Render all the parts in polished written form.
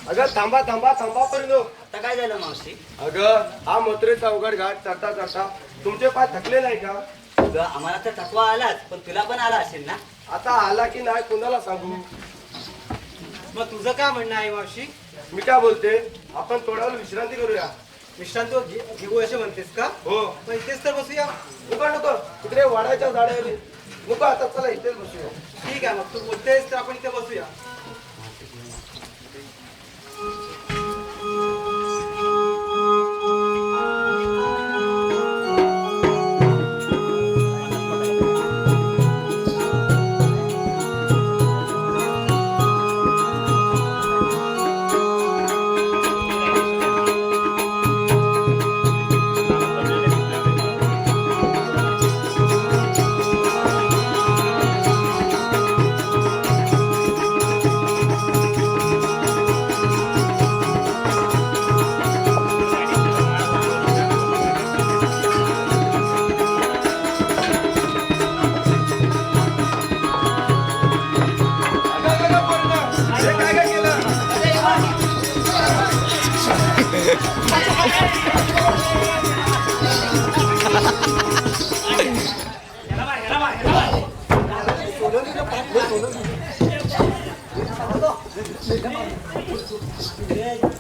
अगं थांबा थांबा थांबा पर्यंत. आता काय झालं मावशी? अगं हा मथुरेचा अवघड घाट चढता चढता तुमचे पाय थकले नाही का? अगं आम्हाला तर थकवा आलाच, पण तुला पण आला असेल ना? आता आला की नाही कुणाला सांगू? मग तुझं काय म्हणणं आहे मावशी? मी काय बोलते, आपण थोडा वेळ विश्रांती करूया. विश्रांती घेऊ असे म्हणतेस का? हो. मग इथेच तर बसूया. नको नको, तिकडे वाड्याच्या झाडावर नको, आता चला इथेच बसूया. ठीक आहे, मग तू बोलतेस तर आपण इथे बसूया.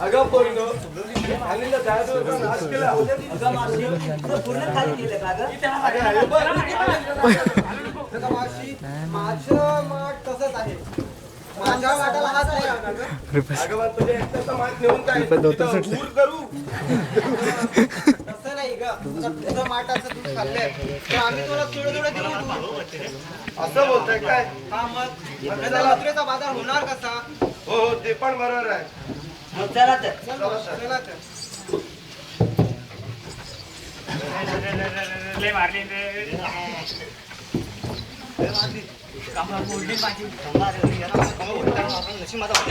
अगं पोरीनो, खाली जायचं नाश केला. अगं मावशी, तुझं पूर्ण खाली केलं का गं? मावशी, माझं मत तसंच आहे. माझ्या वाटाला हात नाही लागणार गं. अगं बा, तुझ्या एकट्याचं मात नेऊन काय तिथं दूर करू? तसं नाही गं. तुझं माठाचं दूध खाल्लंय तर आम्ही तुला थोडं थोडं देऊ. असं बोलताय काय? हा, मग मथुरेचा बाजार होणार कसा? हो हो, ते पण बरोबर आहे. मग चला तर. चला तर. लय मारली रे. कामाला बोलली माझी. कामाला बोलली ना. कामाला बोलली ना. नशीब माझा होता.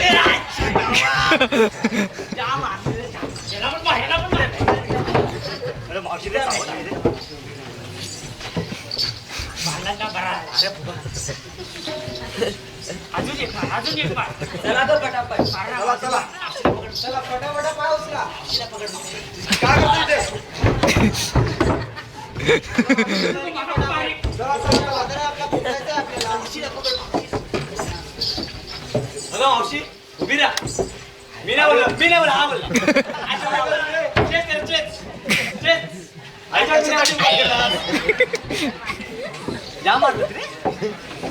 जा मारली रे, जा. याला पण मार, याला पण मार. अरे मावशी लय चांगली आहे रे. मारला का बरा. अजून एक मार, अजून एक मार. चला गं पटापट. चला चला. चला फटाफट पाय उचला. काय करतोय ते? चला चला चला. बाजारात आपला फुटायचं आहे आपल्याला. अगं मावशी, उभी राहा. मी नाही बोललो, मी नाही बोललो, हा बोलला. चेस कर, चेस. चेस. आईच्या मी नाही बोललो. जा मारलं रे.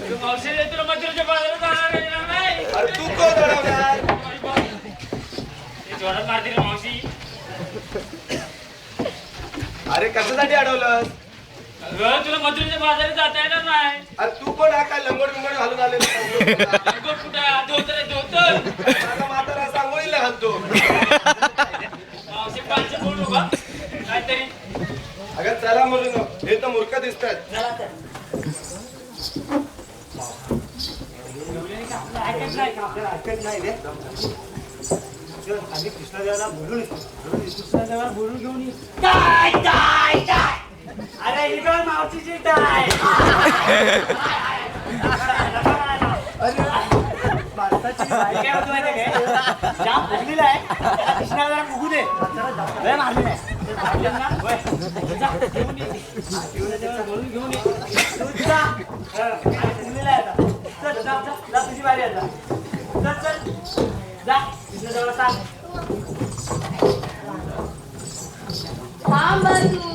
तू मावशी रे, तुला मथुरेच्या बाजारात जाणार नाही. अरे तू कोण अडवणार? हे जोरात मारते रे मावशी. अरे कशासाठी अडवलं? अगं, तुला मथुरेच्या बाजारात जाता येणार नाही. अरे तू कोण हा काय लंगोट बिंगोट घालून आलेला? लंगोट कुठं आहे? धोतर आहे, धोतर. माझा म्हातारा सांगोळीला घालतो. मावशी पाचशे बोलू का काहीतरी. अगं चला मुलीनो, हे तर मूर्ख दिसतात. चला तर. ऐकत नाही का? आपल्याला ऐकत नाही रे. आम्ही कृष्णदेवाला बोलून येतो. कृष्णादेवाला बोलून घेऊन ये. Tie, tie, tie. अरे ही बघ मावशीची टाय. भारताची काय होतं माहिती आहे काय? जाम फुगलेला आहे. त्याला कृष्णाला फुगू दे. लय मारलेला आहे. ते मारले ना? होय. जा, घेऊन ये. कृष्णादेवाला बोलून घेऊन ये. तू जा. फुगलेला आहे आता. चल, जा, जा. जा, तुझी बारी आहे आता. चल, चल. जा, कृष्णादेवाला सांग. थांब तू.